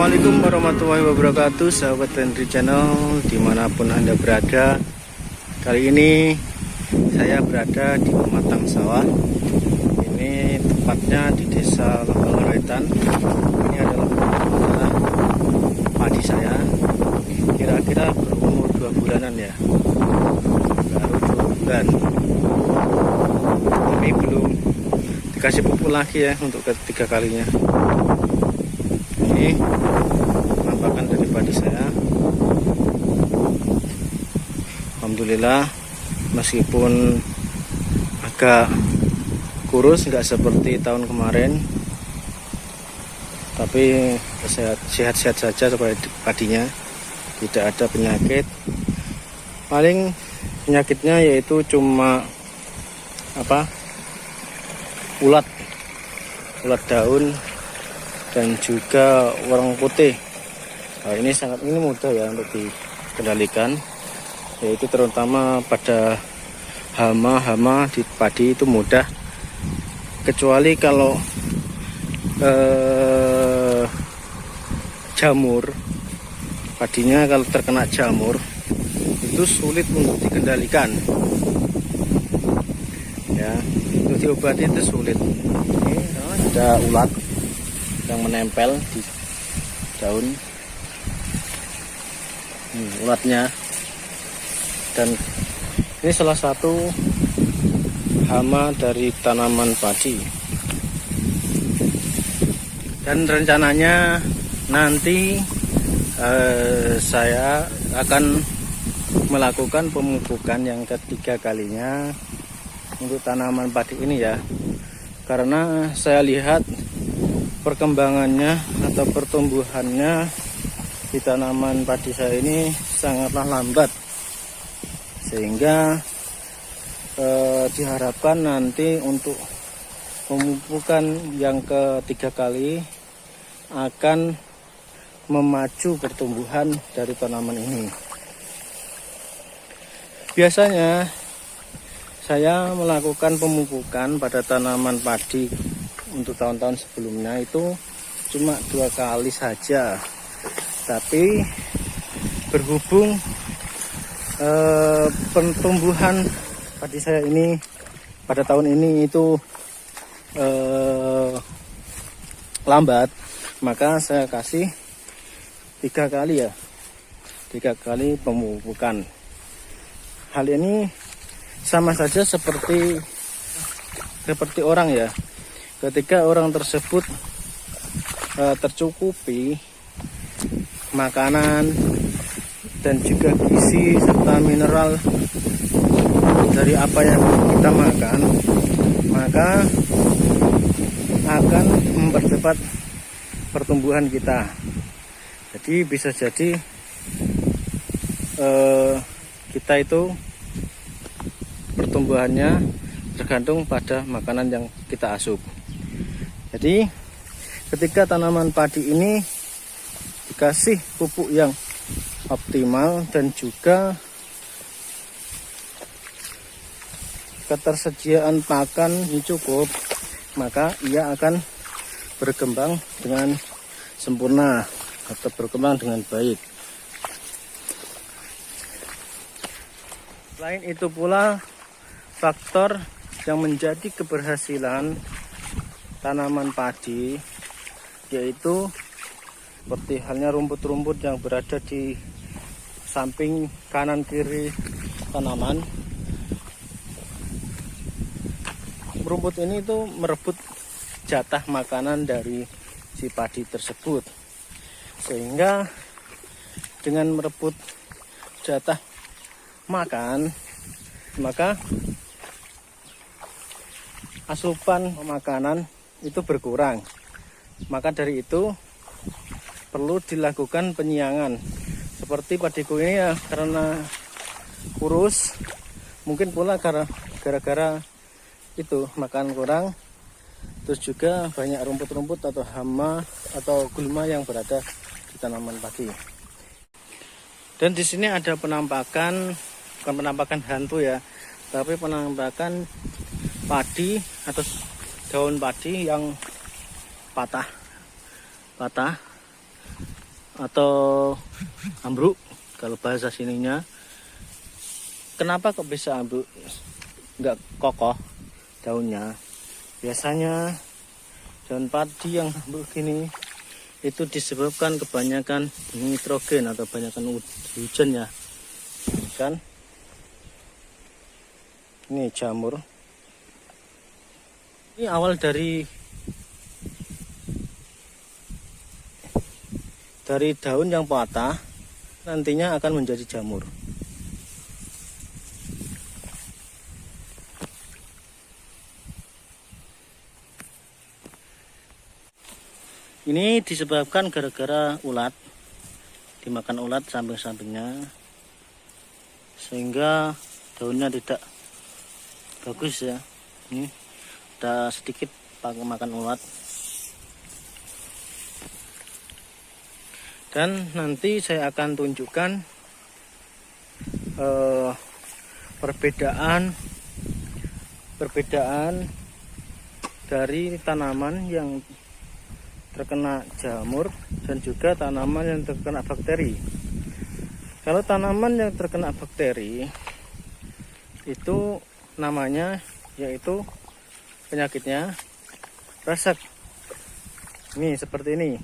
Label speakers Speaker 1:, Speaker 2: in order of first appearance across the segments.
Speaker 1: Assalamualaikum warahmatullahi wabarakatuh, sahabat Henry Channel dimanapun Anda berada. Kali ini saya berada di pematang sawah. Ini tepatnya di desa Lembang. Ini adalah padi saya. Kira-kira berumur 2 bulanan ya, baru 2 bulan. Ini belum dikasih pupuk lagi ya untuk ketiga kalinya. Ini penampakan dari padi saya. Alhamdulillah, meskipun agak kurus, nggak seperti tahun kemarin, tapi sehat-sehat saja supaya padinya tidak ada penyakit. Paling penyakitnya yaitu cuma ulat daun dan juga warang putih. Nah, ini mudah ya untuk dikendalikan, yaitu terutama pada hama di padi itu mudah, kecuali kalau jamur, padinya kalau terkena jamur itu sulit untuk dikendalikan ya, untuk diobati itu sulit. Ini ada ulat yang menempel di daun, ulatnya, dan ini salah satu hama dari tanaman padi. Dan rencananya nanti saya akan melakukan pemupukan yang ketiga kalinya untuk tanaman padi ini ya, karena saya lihat perkembangannya atau pertumbuhannya di tanaman padi saya ini sangatlah lambat, sehingga diharapkan nanti untuk pemupukan yang ketiga kali akan memacu pertumbuhan dari tanaman ini. Biasanya saya melakukan pemupukan pada tanaman padi untuk tahun-tahun sebelumnya itu cuma 2 kali saja, tapi berhubung pertumbuhan padi saya ini pada tahun ini itu lambat, maka saya kasih 3 kali ya, 3 kali pemupukan. Hal ini sama saja seperti orang ya. Ketika orang tersebut tercukupi makanan dan juga gizi serta mineral dari apa yang kita makan, maka akan mempercepat pertumbuhan kita. Jadi bisa jadi kita itu pertumbuhannya tergantung pada makanan yang kita asup. Jadi ketika tanaman padi ini dikasih pupuk yang optimal dan juga ketersediaan pakan yang cukup, maka ia akan berkembang dengan sempurna atau berkembang dengan baik. Selain itu pula, faktor yang menjadi keberhasilan tanaman padi yaitu seperti halnya rumput-rumput yang berada di samping kanan kiri tanaman. Rumput ini tuh merebut jatah makanan dari si padi tersebut, sehingga dengan merebut jatah makan, maka asupan makanan itu berkurang. Maka dari itu perlu dilakukan penyiangan. Seperti padiku ini ya, karena kurus, mungkin pula gara-gara itu makan kurang, terus juga banyak rumput-rumput atau hama atau gulma yang berada di tanaman padi. Dan di sini ada penampakan, bukan penampakan hantu ya, tapi penampakan padi atau daun padi yang patah atau ambruk kalau bahasa sininya. Kenapa kok bisa ambruk, nggak kokoh daunnya? Biasanya daun padi yang ambruk gini itu disebabkan kebanyakan nitrogen atau kebanyakan hujan ya kan. Ini jamur, ini awal dari daun yang patah nantinya akan menjadi jamur. Ini disebabkan gara-gara ulat, dimakan ulat samping-sampingnya, sehingga daunnya tidak bagus ya. Ini ada sedikit makan ulat. Dan nanti saya akan tunjukkan perbedaan dari tanaman yang terkena jamur dan juga tanaman yang terkena bakteri. Kalau tanaman yang terkena bakteri itu namanya yaitu penyakitnya kresek. Ini seperti ini.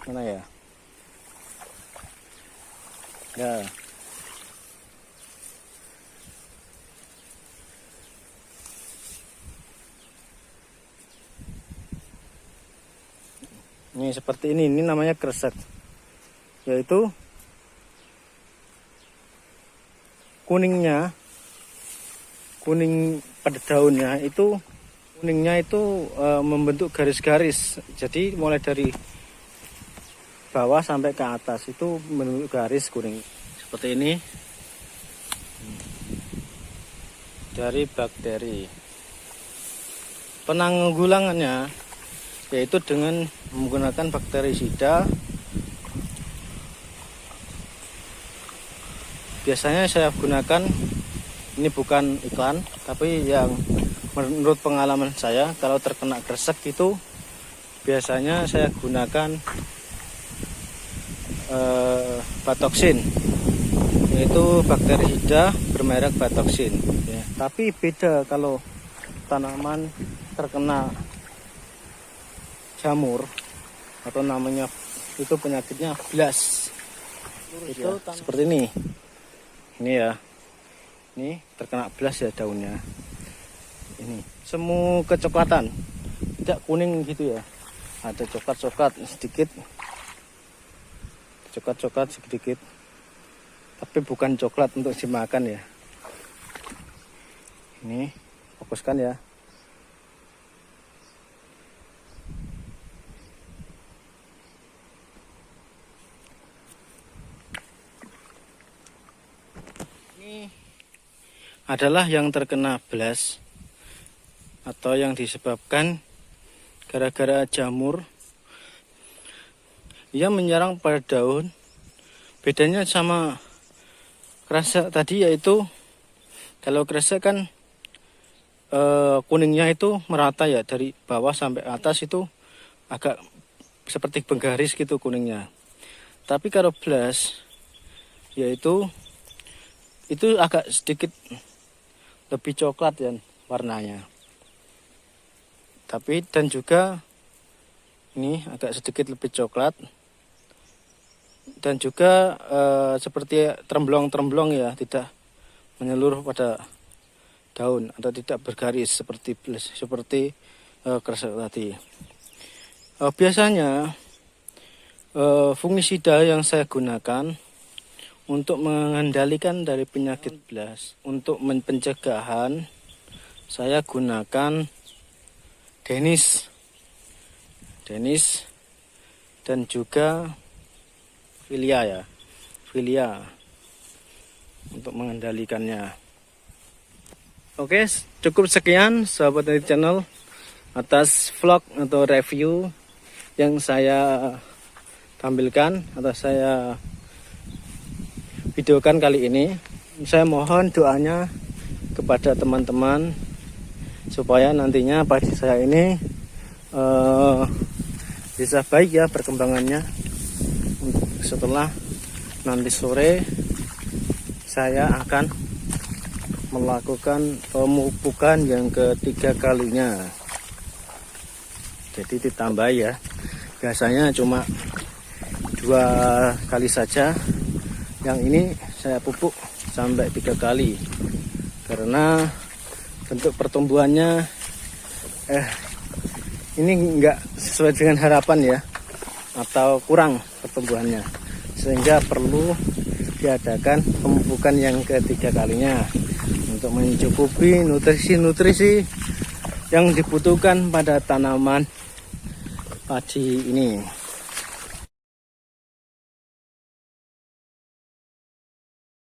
Speaker 1: Mana ya? Ya. Ini seperti ini namanya kresek. Yaitu kuning pada daunnya itu membentuk garis-garis. Jadi mulai dari bawah sampai ke atas itu membentuk garis kuning seperti ini dari bakteri. Penanggulangannya yaitu dengan menggunakan bakterisida. Biasanya saya gunakan, ini bukan iklan, tapi yang menurut pengalaman saya, kalau terkena kresek itu biasanya saya gunakan Batoksin, yaitu bakterisida bermerek Batoksin ya. Tapi beda kalau tanaman terkena jamur atau namanya itu penyakitnya blast. Itu ya, seperti ini ya, ini terkena blast ya daunnya. Ini semu kecoklatan, tidak kuning gitu ya, ada coklat sedikit, tapi bukan coklat untuk dimakan ya. Ini fokuskan ya. Ini adalah yang terkena blast atau yang disebabkan gara-gara jamur. Ia menyerang pada daun. Bedanya sama kresek tadi yaitu kalau kresek kan kuningnya itu merata ya, dari bawah sampai atas itu agak seperti penggaris gitu kuningnya. Tapi kalau blast yaitu itu agak sedikit lebih coklat ya warnanya. Tapi dan juga ini agak sedikit lebih coklat dan juga seperti tremblong-tremblong ya, tidak menyeluruh pada daun atau tidak bergaris seperti kresek tadi. Biasanya fungisida yang saya gunakan untuk mengendalikan dari penyakit blast, untuk pencegahan saya gunakan Denis dan juga Filia untuk mengendalikannya. Oke, cukup sekian sahabat dari channel atas vlog atau review yang saya tampilkan atau saya videokan kali ini. Saya mohon doanya kepada teman-teman supaya nantinya padi saya ini bisa baik ya perkembangannya, setelah nanti sore saya akan melakukan pemupukan yang ketiga kalinya. Jadi ditambah ya, biasanya cuma 2 kali saja, yang ini saya pupuk sampai 3 kali karena bentuk pertumbuhannya ini enggak sesuai dengan harapan ya, atau kurang pertumbuhannya, sehingga perlu diadakan pemupukan yang ketiga kalinya untuk mencukupi nutrisi-nutrisi yang dibutuhkan pada tanaman padi ini.